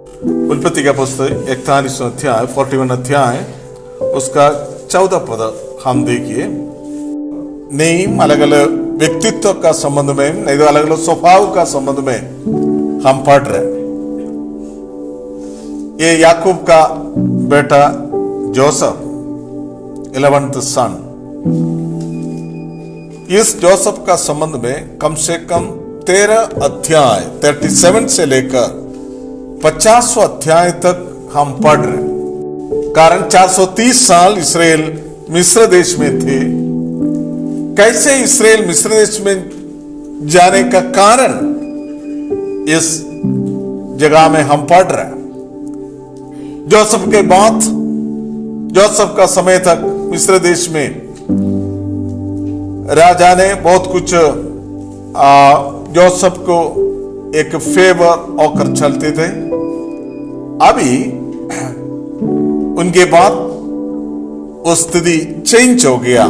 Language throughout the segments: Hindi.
उत्पत्ति का पुस्तक 41 अध्याय 41 अध्याय उसका 14 पद हम देखिए। नहीं अलग अलग व्यक्तित्व का संबंध में, नहीं तो अलग अलग स्वभाव का संबंध में हम पढ़ रहे। ये याकूब का बेटा जोसेफ 11th सन, इस जोसेफ का संबंध में कम से कम 13 अध्याय 37 से लेकर 50 अध्याय तक हम पढ़ रहे। कारण 430 साल इसराइल मिस्र देश में थे। कैसे इसराइल मिस्र देश में जाने का कारण इस जगह में हम पढ़ रहे हैं। जोसेफ के बाद, जोसेफ का समय तक मिस्र देश में राजा ने बहुत कुछ जोसेफ को एक फेवर होकर चलते थे। अभी उनके बाद वो स्थिति चेंज हो गया।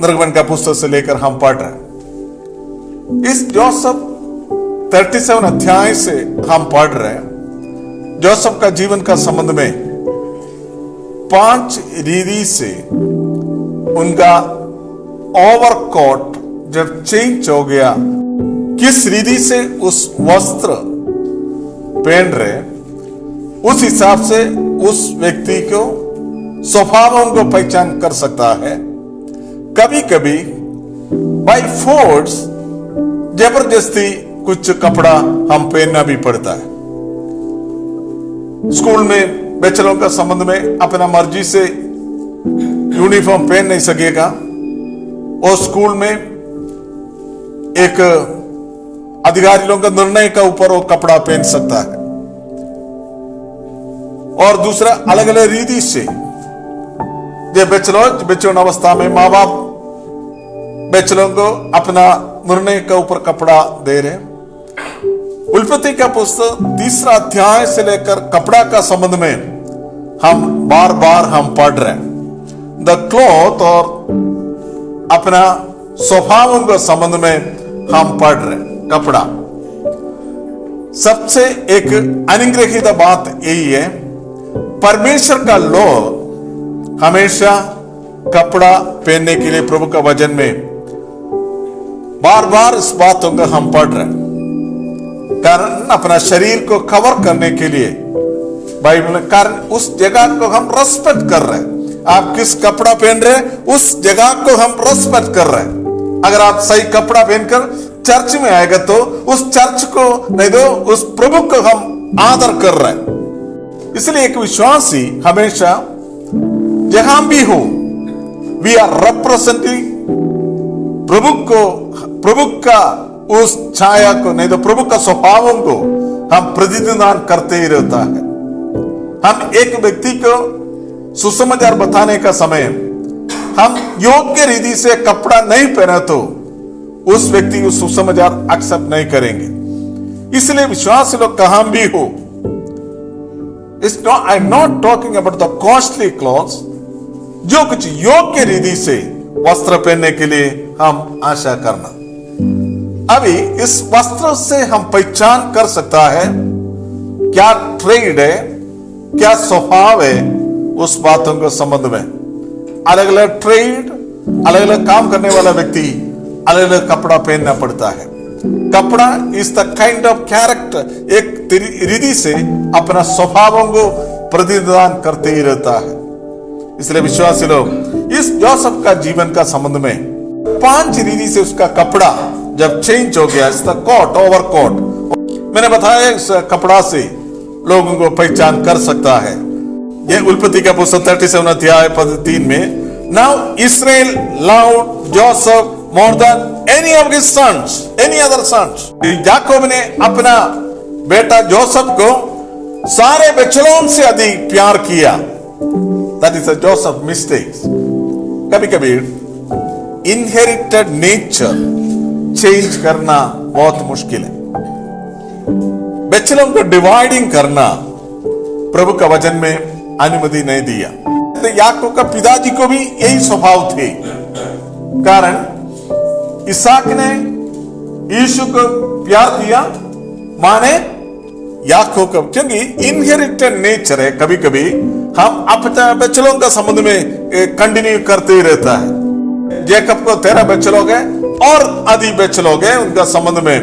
निर्गमन का पुस्तक से लेकर हम पढ़ रहे। इस जोसेफ 37 अध्याय से हम पढ़ रहे हैं। जोसेफ का जीवन का संबंध में 5 रीति से उनका ओवरकोट जब चेंज हो गया, किस रीति से उस वस्त्र पहन रहे, उस हिसाब से उस व्यक्ति को स्वभावों को पहचान कर सकता है। कभी कभी बाय फोर्स जबरदस्ती कुछ कपड़ा हम पहनना भी पड़ता है। स्कूल में बच्चों का संबंध में अपना मर्जी से यूनिफॉर्म पहन नहीं सकेगा, और स्कूल में एक अधिकारियों का निर्णय का ऊपर वो कपड़ा पहन सकता है। और दूसरा अलग अलग रीति से जब बच्चों अवस्था में माँ बाप बच्चों को अपना निर्णय के ऊपर कपड़ा दे रहे। उत्पत्ति का पुस्तक 3 अध्याय से लेकर कपड़ा का संबंध में हम बार बार हम पढ़ रहे हैं। द क्लॉथ और अपना स्वभावों के संबंध में हम पढ़ रहे हैं। कपड़ा सबसे एक अनुग्रहित बात यही है, परमेश्वर का लॉ हमेशा कपड़ा पहनने के लिए प्रभु का वचन में बार बार इस बातों का हम पढ़ रहे हैं। कारण अपना शरीर को कवर करने के लिए बाइबल में, कारण उस जगह को हम रेस्पेक्ट कर रहे हैं। आप किस कपड़ा पहन रहे हैं उस जगह को हम रेस्पेक्ट कर रहे हैं। अगर आप सही कपड़ा पहनकर चर्च में आएगा तो उस चर्च को नहीं तो उस प्रभु को हम आदर कर रहे हैं। इसलिए एक विश्वासी हमेशा जहां भी हो, वी आर रिप्रेजेंटिंग प्रभु को, प्रभु का उस छाया को नहीं तो प्रभु का स्वभावों को हम प्रतिनिधान करते ही रहता है। हम एक व्यक्ति को सुसमाचार बताने का समय हम योग्य रीति से कपड़ा नहीं पहने तो उस व्यक्ति को सुसमाचार एक्सेप्ट नहीं करेंगे। इसलिए विश्वासी लोग कहां भी हो, I am not talking about the costly clothes, जो कुछ योग्य रीति से वस्त्र पहनने के लिए हम आशा करना। अभी इस वस्त्र से हम पहचान कर सकता है क्या ट्रेड है, क्या स्वभाव है उस बातों के संबंध में। अलग अलग ट्रेड, अलग अलग काम करने वाला व्यक्ति अलग अलग कपड़ा पहनना पड़ता है। कपड़ा is the kind of character, एक रीति से अपना स्वभावों को प्रतिनिधान करते ही रहता है। इसलिए विश्वासी लोग इस जोसेफ का जीवन का संबंध में 5 रीति से उसका कपड़ा जब चेंज हो गया, इसका कोट, ओवरकोट, मैंने बताया इस कपड़ा से लोगों को पहचान कर सकता है। यह उत्पत्ति का पुस्तक 37 अध्याय पद 3 में, now Israel loved Joseph more than any of his sons, any other sons. याकूब ने अपना बेटा जोसेफ को सारे बच्चों से अधिक प्यार किया। That is a Joseph mistakes. कभी कभी इनहेरिटेड नेचर चेंज करना बहुत मुश्किल है। बच्चों को डिवाइडिंग करना प्रभु का वचन में अनुमति नहीं दिया। तो याकूब का पिताजी को भी यही स्वभाव थे। कारण इसहाक ने यीशु को प्यार किया, माने याकूब का, क्योंकि इनहेरिटेड नेचर है, कभी कभी हम अपने बच्चों का संबंध में कंटिन्यू करते ही रहता है। जैकब को 13 बच्चे लोग हैं और आदि बच्चे लोग हैं, उनका संबंध में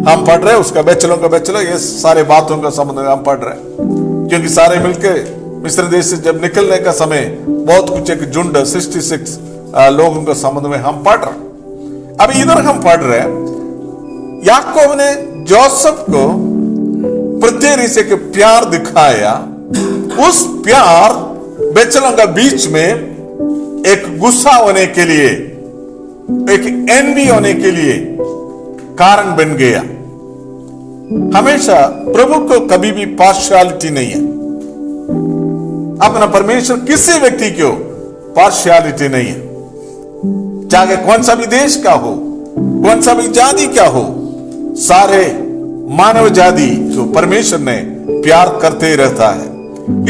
हम पढ़ रहे हैं, उसका बच्चों का बच्चे लोग, ये सारे बातों का संबंध में हम पढ़ रहे हैं। क्योंकि सारे मिलके मिस्र देश से जब निकलने का समय बहुत कुछ एक झुंड 66 लोगों के संबंध में हम पढ़ रहे हैं। अभी इधर हम पढ़ रहे हैं, याकूब ने जोसेफ को प्रत्येक से के प्यार दिखाया। उस प्यार बच्चों का बीच में एक गुस्सा होने के लिए, एक एनवी होने के लिए कारण बन गया। हमेशा प्रभु को कभी भी पार्शियलिटी नहीं है। अपना परमेश्वर किसी व्यक्ति को पार्शियलिटी नहीं है, चाहे कौन सा भी देश का हो, कौन सा भी जाति का हो, सारे मानव जाति को परमेश्वर ने प्यार करते ही रहता है।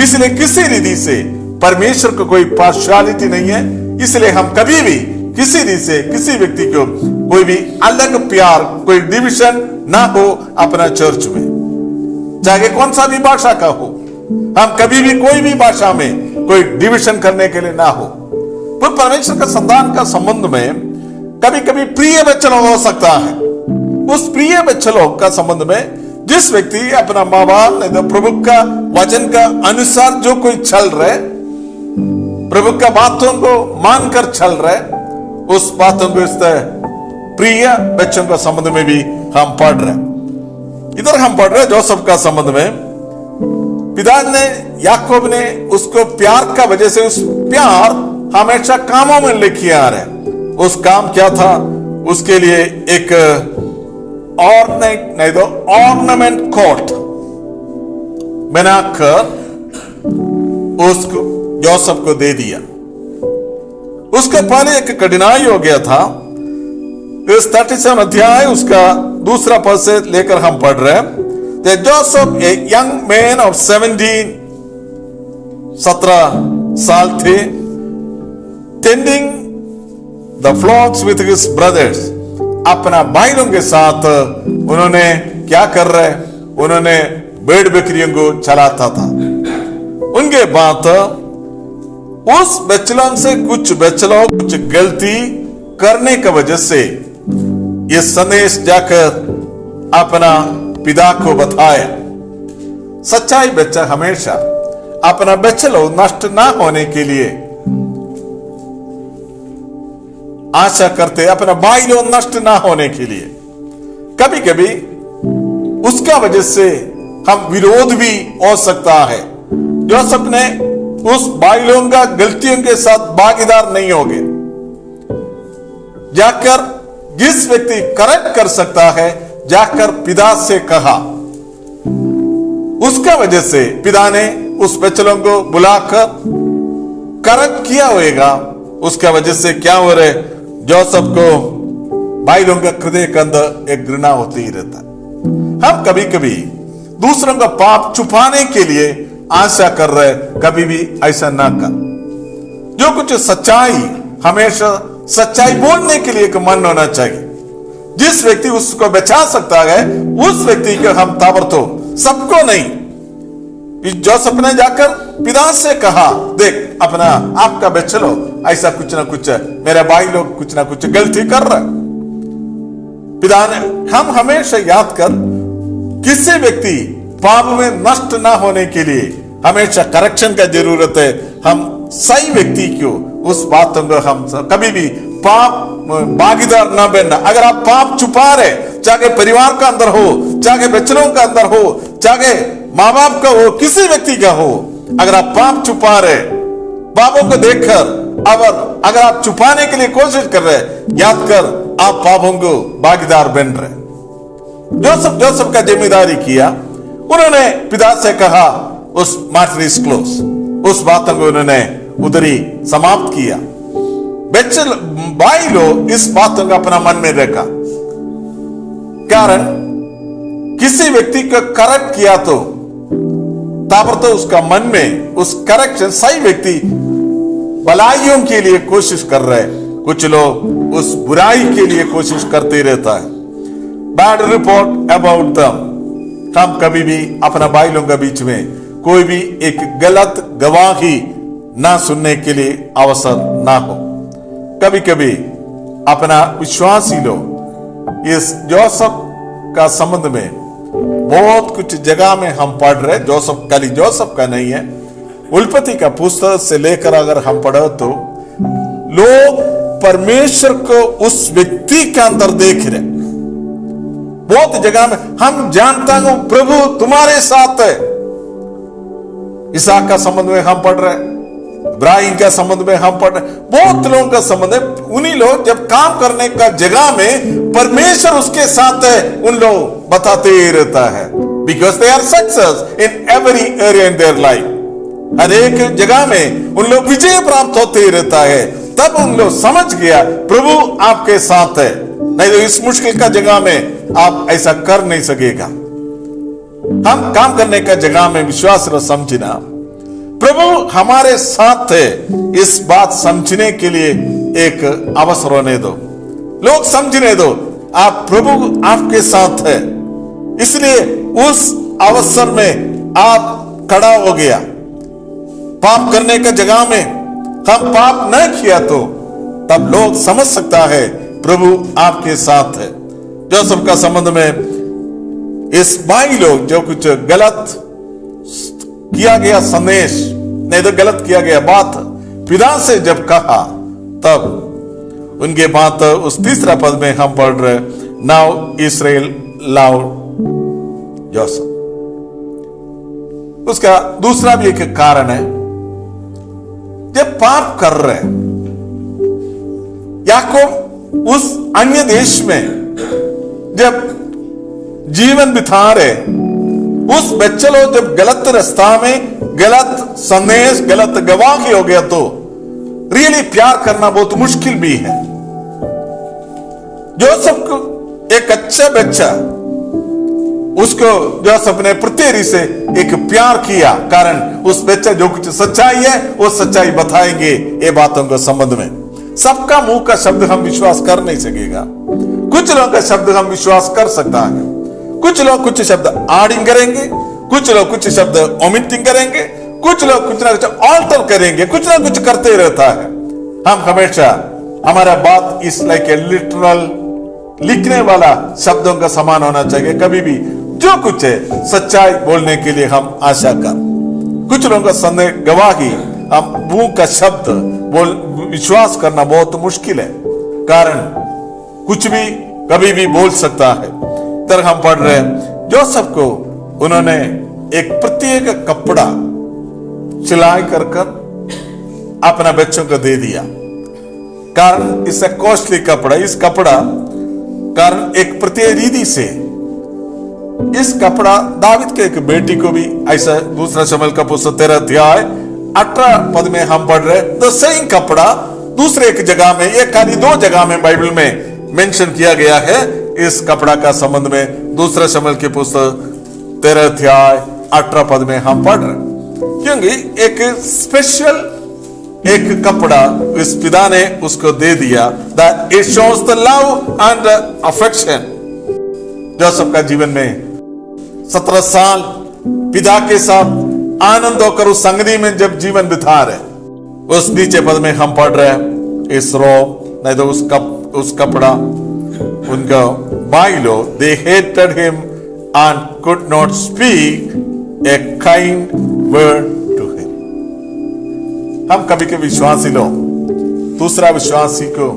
इसलिए किसी रीति से परमेश्वर को कोई पार्शियलिटी नहीं है। इसलिए हम कभी भी किसी रीति से किसी व्यक्ति को कोई भी अलग प्यार, कोई डिविजन ना हो अपना चर्च में, चाहे कौन सा भी भाषा का हो। हम कभी भी कोई भी भाषा में कोई डिविजन करने के लिए ना हो। पर परमेश्वर का संतान का संबंध में कभी कभी प्रिय बच्चन हो सकता है। उस प्रिय बच्चों का संबंध में जिस व्यक्ति अपना माँ बाप नहीं तो प्रभु का वचन का अनुसार जो कोई चल रहे, प्रभु का बातों को मानकर चल रहे, उस बातों को इस प्रिय बच्चों का संबंध में भी हम पढ़ रहे। इधर हम पढ़ रहे जोसेफ का संबंध में, पिता ने याकूब ने उसको प्यार का वजह से, उस प्यार हमेशा कामों में लेके आ रहे। उस काम क्या था, उसके लिए एक ऑर्नामेंट कोट बनाकर उसको जोसेफ को दे दिया। उसके पहले एक कठिनाई हो गया था। इस 37 अध्याय उसका दूसरा पद से लेकर हम पढ़ रहे हैं। जोसेफ एक यंग मैन ऑफ 17 साल थे, tending the flocks with his brothers. अपना भाइयों के साथ उन्होंने क्या कर रहे, उन्होंने भेड़ बकरियों को चलाता था। उनके बाद उस बच्चों से कुछ बच्चों कुछ गलती करने की वजह से ये संदेश जाकर अपना पिता को बताया। सच्चाई बच्चा हमेशा अपना बच्चों नष्ट ना होने के लिए आशा करते, अपना भाई लोग नष्ट ना होने के लिए। कभी कभी उसका वजह से हम विरोध भी हो सकता है। जोसेफ ने उस भाई लोगों का गलतियों के साथ भागीदार नहीं होंगे, जाकर जिस व्यक्ति करेक्ट कर सकता है जाकर पिता से कहा। उसका वजह से पिता ने उस बच्चों को बुलाकर करेक्ट किया होगा। उसका वजह से क्या हो रहे, जोसेफ को भाई लोगों का हृदय के अंदर एक घृणा होती ही रहता है। हम कभी कभी दूसरों का पाप छुपाने के लिए आशा कर रहे, कभी भी ऐसा ना कर। जो कुछ सच्चाई, हमेशा सच्चाई बोलने के लिए एक मन होना चाहिए। जिस व्यक्ति उसको बचा सकता है उस व्यक्ति को हम ताबड़तोड़, सबको नहीं। जोसेफ ने जाकर पिता से कहा, देख अपना आपका बच्चे लोग ऐसा कुछ ना कुछ, मेरे भाई लोग कुछ ना कुछ गलती कर रहे। पिता ने, हम हमेशा याद कर, किसी व्यक्ति पाप में नष्ट ना होने के लिए हमेशा करेक्शन का जरूरत है। हम सही व्यक्ति को उस बातों को हम कभी भी पाप भागीदार ना बनना। अगर आप पाप छुपा रहे, चाहे परिवार का अंदर हो, चाहे बच्चों का अंदर हो, चाहे माँ बाप का हो, किसी व्यक्ति का हो, अगर आप पाप छुपा रहे, पापों को देखकर अगर आप छुपाने के लिए कोशिश कर रहे, याद कर आप पापों को भागीदार बन रहे। जोसेफ का जिम्मेदारी किया। उन्होंने पिता से कहा, उस मैटर इज क्लोज, उस बातों को उन्होंने उधर ही समाप्त किया। बच्चे भाई लोग इस बातों का अपना मन में रखा, कारण किसी व्यक्ति को करेक्ट किया तो ताबड़तोड़ उसका मन में उस करेक्शन, सही व्यक्ति भलाइयों के लिए कोशिश कर रहे, कुछ लोग उस बुराई के लिए कोशिश करते रहता है। बैड रिपोर्ट अबाउट दम, हम कभी भी अपना भाई लोगों के बीच में कोई भी एक गलत गवाही ना सुनने के लिए अवसर ना हो। कभी कभी अपना विश्वासी लोग इस जोसेफ का संबंध में बहुत कुछ जगह में हम पढ़ रहे, जोसेफ खाली जोसेफ का नहीं है, उत्पत्ति का पुस्तक से लेकर अगर हम पढ़ो तो लोग परमेश्वर को उस व्यक्ति के अंदर देख रहे। बहुत जगह में हम जानता हूं प्रभु तुम्हारे साथ है। इसहाक का संबंध में हम पढ़ रहे, इब्राहिम का संबंध में हम पढ़ रहे, बहुत लोगों का संबंध है। उन्हीं लोग जब काम करने का जगह में परमेश्वर उसके साथ है, उन लोग बताते ही रहता है, because they are success in every area in their life. हर एक जगह में उन लोग विजय प्राप्त होते ही रहता है। तब उन लोग समझ गया प्रभु आपके साथ है, नहीं तो इस मुश्किल का जगह में आप ऐसा कर नहीं सकेगा। हम काम करने का जगह में विश्वास और समझना प्रभु हमारे साथ है, इस बात समझने के लिए एक अवसर होने दो, लोग समझने दो आप प्रभु आपके साथ है। इसलिए उस अवसर में आप खड़ा हो गया। पाप करने का जगह में हम पाप न किया तो तब लोग समझ सकता है प्रभु आपके साथ है। जोसेफ का संबंध में इस भाई लोग जो कुछ गलत किया गया संदेश, नहीं तो गलत किया गया बात पिता से जब कहा, तब उनके बात उस तीसरा पद में हम पढ़ रहे, नाउ इस्राएल लव जोसेफ। उसका दूसरा भी एक कारण है, जब पाप कर रहे याकूब उस अन्य देश में जब जीवन बिता रहे, उस बच्चे लोग जब गलत रास्ता में गलत संदेश गलत गवाही हो गया तो रियली प्यार करना बहुत मुश्किल भी है। जोसेफ को एक अच्छा बच्चा, उसको जोसेफ ने प्रत्येरी से एक प्यार किया, कारण उस बच्चा जो कुछ सच्चाई है वो सच्चाई बताएंगे। ये बातों के संबंध में सबका मुंह का शब्द हम विश्वास कर नहीं सकेगा। कुछ लोगों का शब्द हम विश्वास कर सकता है, कुछ लोग कुछ शब्द आडिंग करेंगे, कुछ लोग कुछ शब्द ओमिटिंग करेंगे, कुछ लोग कुछ ना कुछ ऑल्टर करेंगे, कुछ ना कुछ करते रहता है। हम हमेशा हमारा बात इस लाइक ए लिटरल लिखने वाला शब्दों का समान होना चाहिए। कभी भी जो कुछ है सच्चाई बोलने के लिए हम आशा कर, कुछ लोगों का संदेह गवाही हम मुंह का शब्द बोल विश्वास करना बहुत मुश्किल है, कारण कुछ भी कभी भी बोल सकता है। तरह हम पढ़ रहे हैं जोसेफ को उन्होंने एक प्रत्येक कपड़ा सिलाई कर अपना बच्चों को दे दिया, कारण इससे कॉस्टली कपड़ा, इस कपड़ा कारण एक प्रत्येक रीति से इस कपड़ा दाविद के एक बेटी को भी ऐसा, दूसरा शमूएल का पुस्तक 13 अध्याय 18 पद में हम पढ़ रहे तो सेम कपड़ा दूसरे एक जगह में, एक खाली 2 जगह में बाइबल में मेंशन किया गया है इस कपड़ा का संबंध में। दूसरा शमूएल की पुस्तक 13 अध्याय 18 पद में हम पढ़ रहे, क्योंकि एक स्पेशल एक कपड़ा इस पिता ने उसको दे दिया, that it shows the love and affection। Joseph का जीवन में 17 साल पिता के साथ आनंद होकर उस संगति में जब जीवन बिता रहे, उस नीचे पद में हम पढ़ रहे हैं इस रोब, नहीं तो उस कपड़ा उनका भाई लोग they hated him and could not speak a kind word to him। हम कभी कभी विश्वासी लोग दूसरा विश्वासी को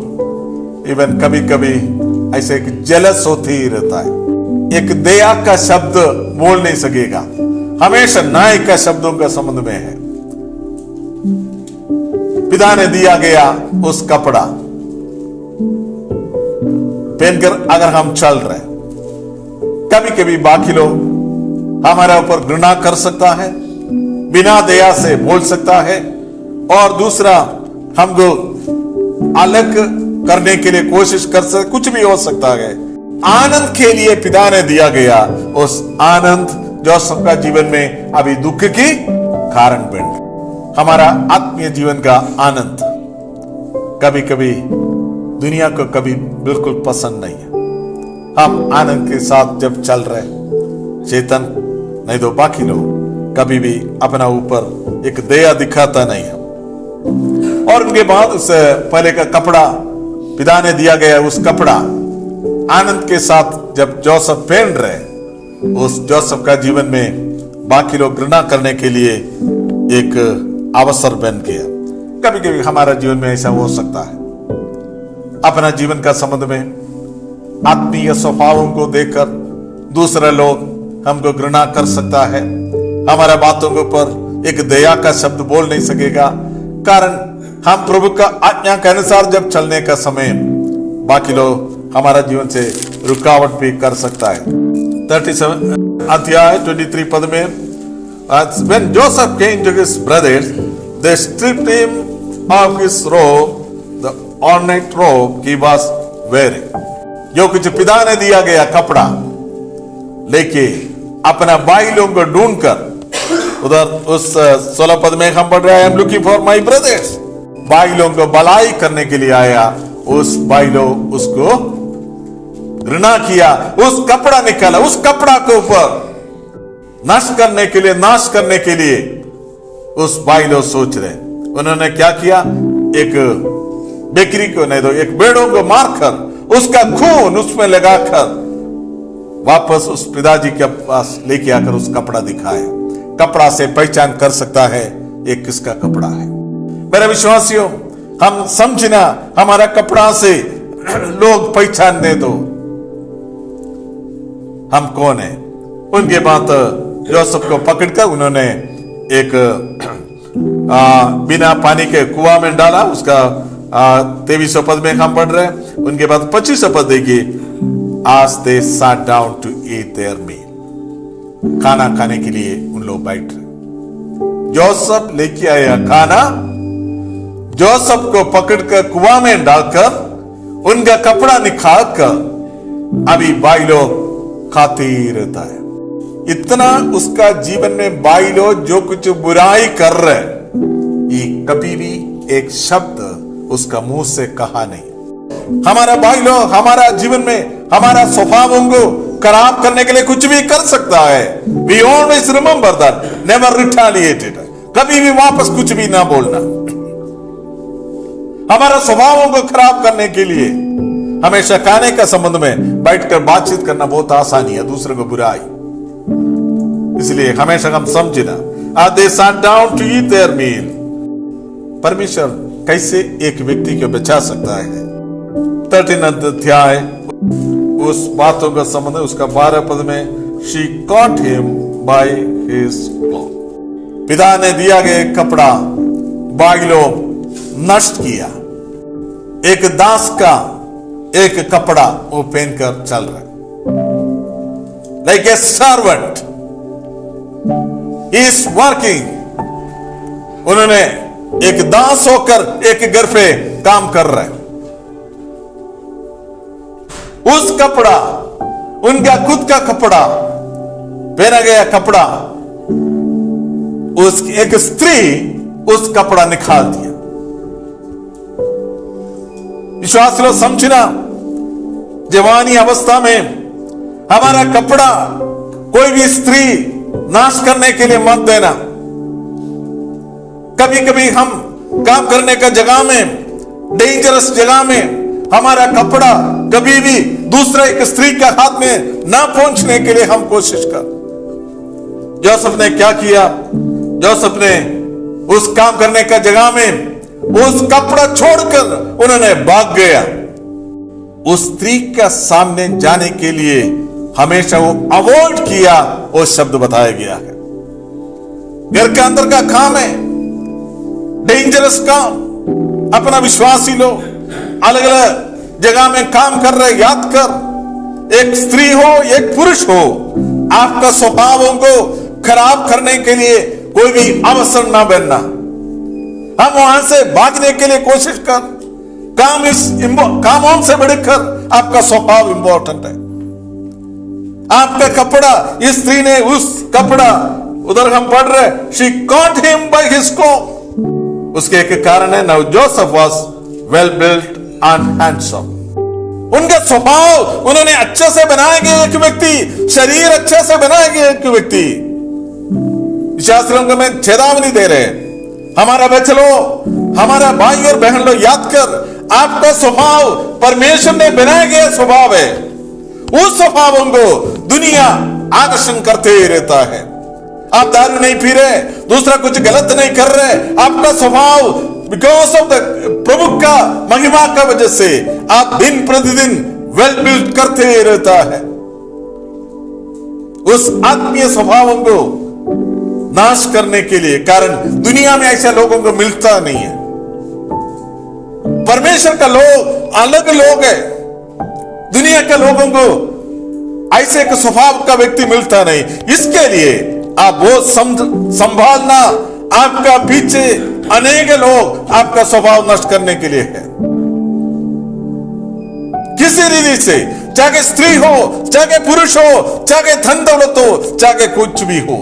इवन कभी कभी ऐसे एक जेलस होते ही रहता है, एक दया का शब्द बोल नहीं सकेगा, हमेशा न्याय का शब्दों का संबंध में है। पिता ने दिया गया उस कपड़ा पहनकर अगर हम चल रहे, कभी कभी बाकी लोग हमारे ऊपर घृणा कर सकता है, बिना दया से बोल सकता है, और दूसरा हमको अलग करने के लिए कोशिश कर सकते, कुछ भी हो सकता है। आनंद के लिए पिता ने दिया गया उस आनंद जो सबका जीवन में अभी दुख की कारण बन गया। हमारा आत्मीय जीवन का आनंद कभी कभी दुनिया को कभी बिल्कुल पसंद नहीं है। हम आनंद के साथ जब चल रहे, शैतान नहीं तो बाकी लोग कभी भी अपना ऊपर एक दया दिखाता नहीं है। और उनके बाद उस पहले का कपड़ा पिता ने दिया गया, उस कपड़ा आनंद के साथ जब जोसेफ पहन रहे, उस जोसेफ का जीवन में बाकी लोग घृणा करने के लिए एक अवसर बन गया। कभी कभी हमारा जीवन में ऐसा हो सकता है, अपना जीवन का संबंध में आत्मीय स्वभावों को देखकर दूसरे लोग हमको घृणा कर सकता है, हमारा बातों के ऊपर एक दया का शब्द बोल नहीं सकेगा, कारण हम प्रभु का आज्ञा के अनुसार जब चलने का समय बाकी लोग हमारा जीवन से रुकावट भी कर सकता है। 37 अध्याय 23 पद में, when Joseph came to his brothers, they stripped him of his robe, the ornate robe he was wearing. जो कुछ पिता ने दिया गया कपड़ा लेके अपना भाई लोगों को ढूंढकर उधर उस 16 पद में हम पढ़ रहे हैं, I am looking for my brothers. भाई लोगों को भलाई करने के लिए आया, उस भाई लोग उसको घृणा किया, उस कपड़ा निकाला, उस कपड़ा के ऊपर नाश करने के लिए उस भाई लोग सोच रहे। उन्होंने क्या किया, एक बेकरी को नहीं तो एक भेड़ों को मारकर उसका खून उसमें लगाकर वापस उस पिताजी के पास लेके आकर उस कपड़ा दिखाया। कपड़ा से पहचान कर सकता है ये किसका कपड़ा है। मेरे विश्वासियों, हम समझना, हमारा कपड़ा से लोग पहचान दे तो हम कौन है। उनके बाद जोसेफ को पकड़कर उन्होंने एक बिना पानी के कुआं में डाला। उसका 23 पद में हम पढ़ रहे हैं। उनके बाद 25 पद देखिए, आज दे sat down to eat their meal, खाना खाने के लिए उन लोग बैठ रहे। जोसेफ लेके आया खाना, जोसेफ को पकड़कर कुआं में डालकर उनका कपड़ा निकालकर अभी भाई लोग खाते ही रहता है। इतना उसका जीवन में भाई लोग जो कुछ बुराई कर रहे, ये कभी भी एक शब्द उसका मुंह से कहा नहीं। हमारा भाई लोग हमारा जीवन में हमारा स्वभावों को खराब करने के लिए कुछ भी कर सकता है। We always remember that, never retaliated, कभी भी वापस कुछ भी ना बोलना। हमारा स्वभावों को खराब करने के लिए हमेशा खाने का संबंध में बैठकर बातचीत करना बहुत आसानी है, दूसरे को बुराई। इसलिए हमेशा हम समझना, they sat down to eat their meal। परमेश्वर कैसे एक व्यक्ति को बचा सकता है। 13 अध्याय उस बातों का संबंध उसका 12 पद में, she caught him by his cloth। पिता ने दिया गया कपड़ा भाई लोग नष्ट किया। एक दास का एक कपड़ा वो पहनकर चल रहा है, like a servant is working. उन्होंने एक दास होकर एक घर पे काम कर रहे। उस कपड़ा, उनका खुद का कपड़ा, पहना गया कपड़ा, उस एक स्त्री उस कपड़ा निकाल दिया। विश्वास लो, समझना, जवानी अवस्था में हमारा कपड़ा कोई भी स्त्री नाश करने के लिए मत देना। कभी कभी हम काम करने का जगह में, डेंजरस जगह में हमारा कपड़ा कभी भी दूसरे एक स्त्री के हाथ में ना पहुंचने के लिए हम कोशिश कर। जोसेफ ने क्या किया, जोसेफ ने उस काम करने का जगह में उस कपड़ा छोड़कर उन्होंने भाग गया। उस स्त्री के सामने जाने के लिए हमेशा वो अवॉइड किया। वो शब्द बताया गया है, घर के अंदर का काम है, डेंजरस काम। अपना विश्वासी लोग अलग अलग जगह में काम कर रहे, याद कर, एक स्त्री हो एक पुरुष हो, आपका स्वभावों को खराब करने के लिए कोई भी अवसर ना बनना। हम वहां से भागने के लिए कोशिश कर। कामों से बढ़कर आपका स्वभाव इंपॉर्टेंट है। आपका कपड़ा, इस स्त्री ने उस कपड़ा, उधर हम पढ़ रहे, she caught him by his cloak। उसके एक कारण है, now Joseph was well built and handsome। उनका स्वभाव उन्होंने अच्छे से बनाए गए एक व्यक्ति, शरीर अच्छे से बनाए गए एक व्यक्ति। शास्त्रों को मैं चेतावनी दे रहे, हमारा बच्चों, हमारा भाई और बहन लोग याद कर, आपका स्वभाव परमेश्वर ने बनाया गया स्वभाव है। उस स्वभावों को दुनिया आकर्षण करते ही रहता है। आप दारू नहीं पी रहे, दूसरा कुछ गलत नहीं कर रहे, आपका स्वभाव बिकॉज ऑफ द प्रभु का महिमा का वजह से आप दिन प्रतिदिन वेल बिल्ड करते ही रहता है। उस आत्मीय स्वभावों को नाश करने के लिए, कारण दुनिया में ऐसे लोगों को मिलता नहीं है। परमेश्वर का लोग अलग लोग है, दुनिया के लोगों को ऐसे एक स्वभाव का व्यक्ति मिलता नहीं। इसके लिए आप वो संभालना, आपका पीछे अनेक लोग आपका स्वभाव नष्ट करने के लिए है। किसी रीति से, चाहे स्त्री हो, चाहे पुरुष हो, चाहे धन दौलत हो, चाहे कुछ भी हो,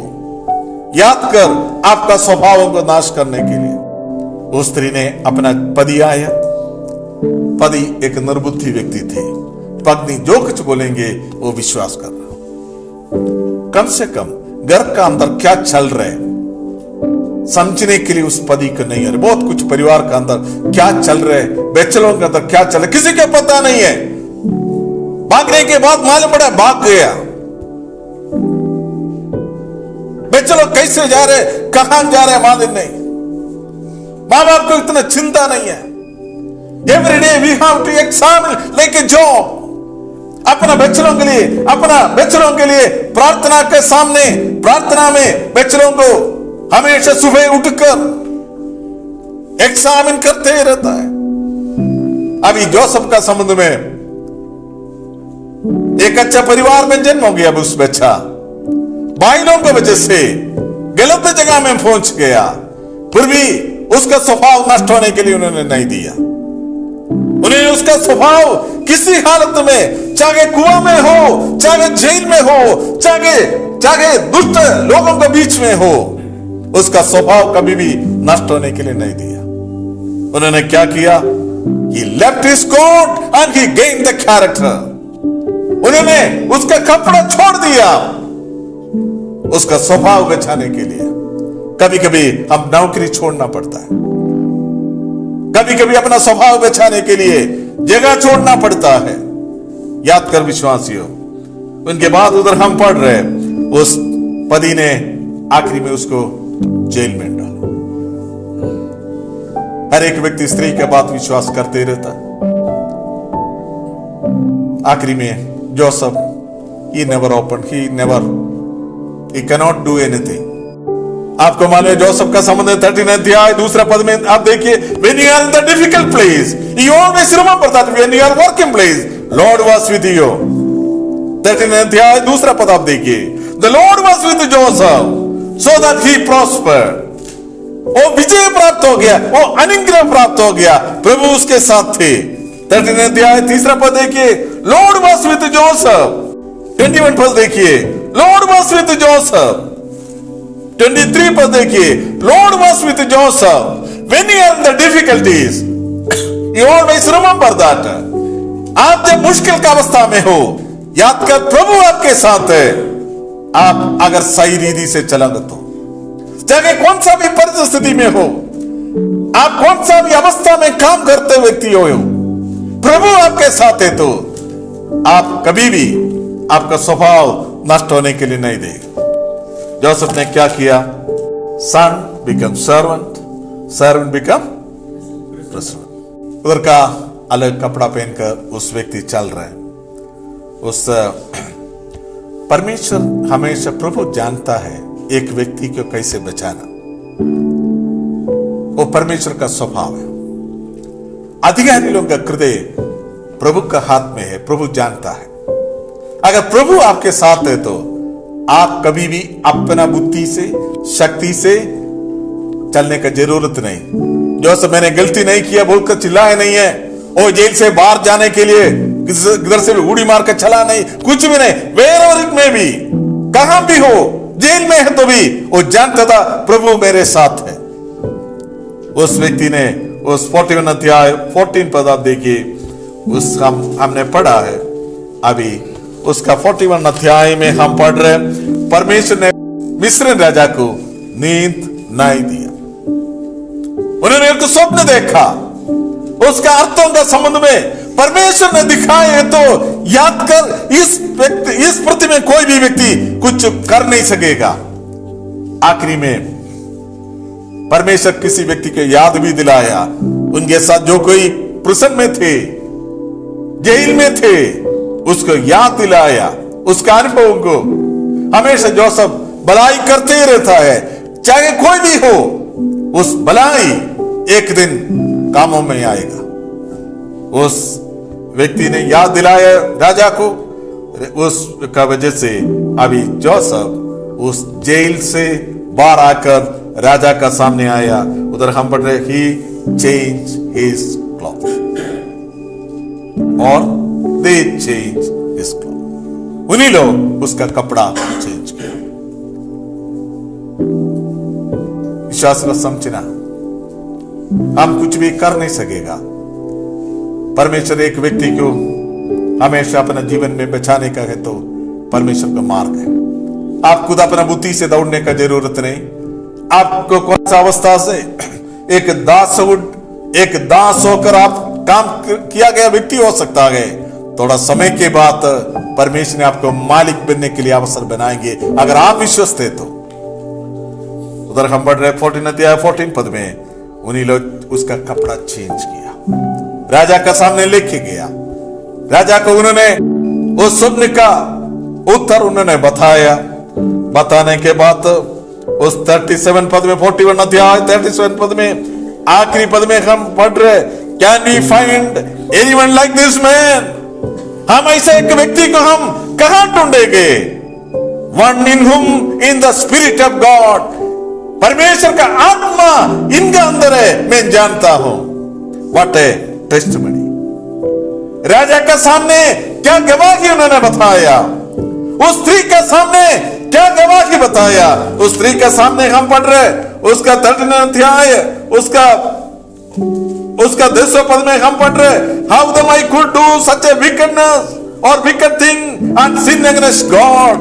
याद कर आपका स्वभावों को नाश करने के लिए उस स्त्री ने अपना पति आया। पति एक निर्बुद्धि व्यक्ति थे, पत्नी जो कुछ बोलेंगे वो विश्वास कर रहा। कम से कम घर का अंदर क्या चल रहा है समझने के लिए उस पति को नहीं है। बहुत कुछ परिवार का अंदर क्या चल रहा है, बच्चों के अंदर क्या चल रहा है, किसी को पता नहीं है। भागने के बाद मालूम पड़ा भाग गया। बच्चे लोग कैसे जा रहे, कहां जा रहे मालूम नहीं। मां बाप को इतना चिंता नहीं है। Every day we have to examine like a job. अपना बच्चों के लिए, अपना बच्चों के लिए प्रार्थना के सामने, प्रार्थना में बच्चों को हमेशा सुबह उठकर एग्जामिन करते ही रहता है। अभी जोसेफ का संबंध में एक अच्छा परिवार में जन्म हो गया। अब उस बच्चा भाइयों की वजह से गलत जगह में पहुंच गया, फिर भी उसका स्वभाव नष्ट होने के लिए उन्होंने नहीं दिया। उन्हें उसका स्वभाव किसी हालत में, चाहे कुआं में हो, चाहे जेल में हो, चाहे दुष्ट लोगों के बीच में हो, उसका स्वभाव कभी भी नष्ट होने के लिए नहीं दिया। उन्होंने क्या किया? He left his coat and he gained the character. उन्होंने उसका कपड़ा छोड़ दिया उसका स्वभाव बचाने के लिए। कभी कभी हम नौकरी छोड़ना पड़ता है, कभी कभी अपना स्वभाव बचाने के लिए जगह छोड़ना पड़ता है। याद कर विश्वासियों, उनके बाद उधर हम पढ़ रहे, उस पति ने आखिरी में उसको जेल में डाला। हर एक व्यक्ति स्त्री के बात विश्वास करते रहता। आखिरी में Joseph, he never opened, he cannot do anything. आपको मालूम है जोसेफ का संबंध 13 अध्याय दूसरा पद में आप देखिए, when you are in the difficult place, you always remember that when you are working place, Lord was with you. 13 अध्याय दूसरा पद आप देखिए, the Lord was with Joseph so that he prospered. वो विजय प्राप्त हो गया, वो अनुग्रह प्राप्त हो गया, प्रभु उसके साथ थे। 13 अध्याय तीसरा पद देखिए, Lord was with Joseph. 21 पद देखिए, Lord was with Joseph. 23 पद देखिए, Lord was with Joseph. When you are in the difficulties, you always remember that. आप जब मुश्किल का अवस्था में हो, याद कर प्रभु आपके साथ है। आप अगर सही रीति से चलोगे तो, चाहे कौन सा भी परिस्थिति में हो, आप कौन सा भी अवस्था में काम करते व्यक्ति हो, प्रभु आपके साथ है तो आप कभी भी आपका स्वभाव नष्ट होने के लिए नहीं देगा। जोसेफ ने क्या किया? Son become servant, servant become president. उधर का अलग कपड़ा पहनकर उस व्यक्ति चल रहे हैं। उस परमेश्वर हमेशा प्रभु जानता है एक व्यक्ति को कैसे बचाना। वो परमेश्वर का स्वभाव है। अधिकारी लोगों का हृदय प्रभु का हाथ में है, प्रभु जानता है। अगर प्रभु आपके साथ है तो आप कभी भी अपना बुद्धि से, शक्ति से चलने का जरूरत नहीं। जो सब मैंने गलती नहीं किया बोलकर चिल्लाए नहीं है, वो जेल से बाहर जाने के लिए इधर से भी उड़ी मार कर चला नहीं, कुछ भी नहीं। वेयर इट में भी, कहां भी हो, जेल में है तो भी वो जानता था प्रभु मेरे साथ है। उस व्यक्ति ने उस 41 अध्याय 14 पद आप देखिए, हमने पढ़ा है। अभी उसका 41 अध्याय में हम पढ़ रहे, परमेश्वर ने मिस्र राजा को नींद नहीं दिया। उन्होंने एक स्वप्न देखा, उसका अर्थों का संबंध में परमेश्वर ने दिखाए तो याद कर, इस पृथ्वी में कोई भी व्यक्ति कुछ कर नहीं सकेगा। आखिरी में परमेश्वर किसी व्यक्ति को याद भी दिलाया, उनके साथ जो कोई प्रिजन में थे, जेल में थे, उसको याद दिलाया, उसका अनुभव को। हमेशा जोसेफ भलाई करते ही रहता है, चाहे कोई भी हो, उस भलाई एक दिन कामों में आएगा। उस व्यक्ति ने याद दिलाया राजा को, उसका वजह से अभी जोसेफ उस जेल से बाहर आकर राजा का सामने आया। उधर हम पढ़ रहे, ही चेंज हिज क्लॉथ और दे चेंज हिज क्लॉथ। उन्हीं लोग उसका कपड़ा चेंज किया। विश्वास को समझना, हम कुछ भी कर नहीं सकेगा। परमेश्वर एक व्यक्ति को हमेशा अपना जीवन में बचाने का है तो परमेश्वर का मार्ग है। आप खुद अपना बुद्धि से दौड़ने का जरूरत नहीं। आपको कौन सा अवस्था से एक दास होकर आप काम किया गया व्यक्ति हो सकता है, थोड़ा समय के बाद परमेश्वर ने आपको मालिक बनने के लिए अवसर बनाएंगे, अगर आप विश्वस्त थे तो। उधर हम बढ़ रहे 14 पद में, उन्हीं लोग उसका कपड़ा चेंज किया, राजा का सामने लेके गया। राजा को उन्होंने उस स्वप्न का उत्तर उन्होंने बताया। बताने के बाद उस 37 पद में, 41 अध्याय 37 पद में आखिरी पद में हम पढ़ रहे, can we find anyone like this man? हम ऐसे एक व्यक्ति को हम कहां ढूंढेंगे? वन इन हुम in the spirit of God, परमेश्वर का आत्मा इनका अंदर है, मैं जानता हूं। What A testimony. राजा का सामने क्या गवाही उन्होंने बताया, उस स्त्री के सामने क्या गवाही बताया। उस स्त्री के सामने हम पढ़ रहे, उसका 13 अध्याय उसका 10 पद में हम पढ़ रहे, how then I could do such a wickedness और wicked thing and sin against God.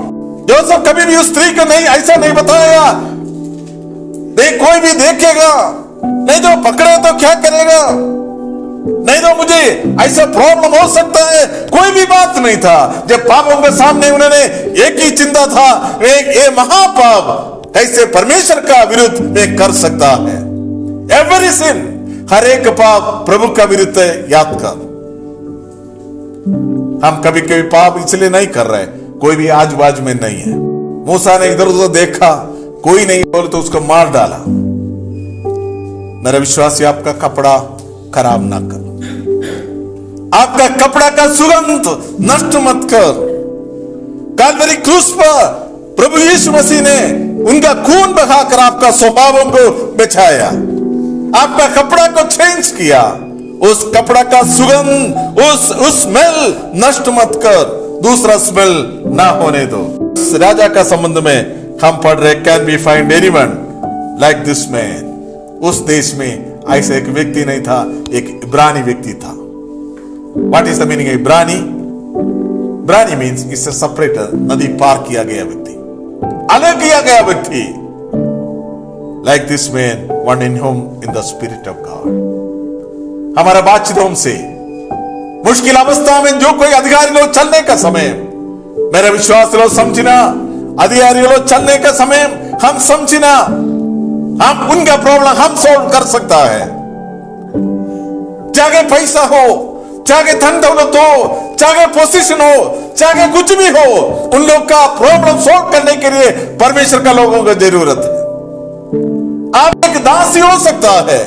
Joseph कभी भी उस स्त्री को नहीं ऐसा नहीं बताया, कोई भी देखेगा, नहीं तो पकड़े तो क्या करेगा, नहीं तो मुझे ऐसा प्रॉब्लम हो सकता है, कोई भी बात नहीं था। जब पापों के सामने उन्होंने एक ही चिंता था, ये महापाप ऐसे परमेश्वर का विरुद्ध में कर सकता है। एवरी सिन, हर एक पाप प्रभु का विरुद्ध है, याद कर। हम कभी कभी पाप इसलिए नहीं कर रहे, कोई भी आजू बाजू में नहीं है। मूसा ने इधर उधर देखा, कोई नहीं बोले तो उसको मार डाला। मेरा विश्वास है, आपका कपड़ा खराब ना कर, आपका कपड़ा का सुगंध नष्ट मत कर। काल्वरी क्रूस पर प्रभु यीशु मसीह ने उनका खून बहाकर आपका स्वभावों को बचाया, आपका कपड़ा को चेंज किया। उस कपड़ा का सुगंध, उस स्मेल नष्ट मत कर, दूसरा स्मेल ना होने दो। इस राजा का संबंध में हम पढ़ रहे, can be find anyone like this man. उस देश में ऐसा एक व्यक्ति नहीं था, एक इब्रानी व्यक्ति था। What is the meaning of इब्रानी? इब्रानी मीन्स इट्स अ सेपरेटर, नदी पार किया गया व्यक्ति, अलग किया गया व्यक्ति। Like this man, one in home in the spirit of God. हमारा बातचीतों से मुश्किल अवस्था में जो कोई अधिकारी लोग चलने का समय, मेरा विश्वास लोग समझना, अधिकारी लोग चलने का समय हम समझना, हम उनका प्रॉब्लम हम सॉल्व कर सकता है। चाहे पैसा हो, चाहे धन दौलत हो, चाहे पोजीशन हो, चाहे कुछ भी हो, उन लोग का प्रॉब्लम सॉल्व करने के लिए परमेश्वर का लोगों को जरूरत है। आप एक दासी हो सकता है,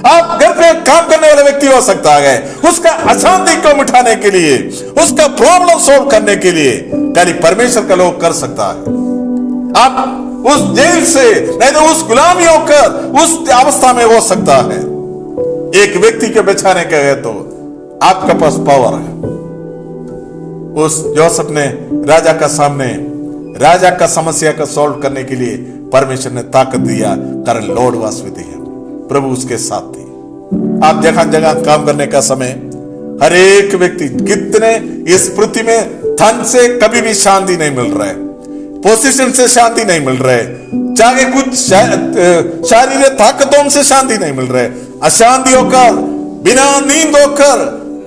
आप घर पे काम करने वाला व्यक्ति हो सकता है, उसका अशांति को मिटाने के लिए, उसका प्रॉब्लम सॉल्व करने के लिए खाली परमेश्वर का लोग कर सकता है। आप उस जेल से, नहीं तो उस गुलामी होकर उस अवस्था में हो सकता है। एक व्यक्ति के बचाने का है तो आपका पास पावर है। उस जोसेफ ने राजा का सामने, राजा का समस्या को सॉल्व करने के लिए परमेश्वर ने ताकत दिया, कारण लॉर्ड वाज विद हिम, प्रभु उसके साथ थे। आप जगह जगह काम करने का समय हर एक व्यक्ति, कितने इस पृथ्वी में धन से कभी भी शांति नहीं मिल रहा है, पोजीशन से शांति नहीं मिल रहा है, चाहे कुछ शारीरिक ताकतों से शांति नहीं मिल रहा है, अशांति होकर, बिना नींद होकर,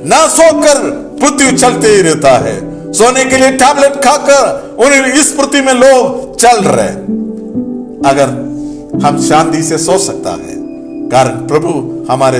ना सोकर पृथ्वी चलते ही रहता है। सोने के लिए टैबलेट खाकर उन्हें इस पृथ्वी में लोग चल रहे। अगर हम शांति से सो सकता है, कारण प्रभु हमारे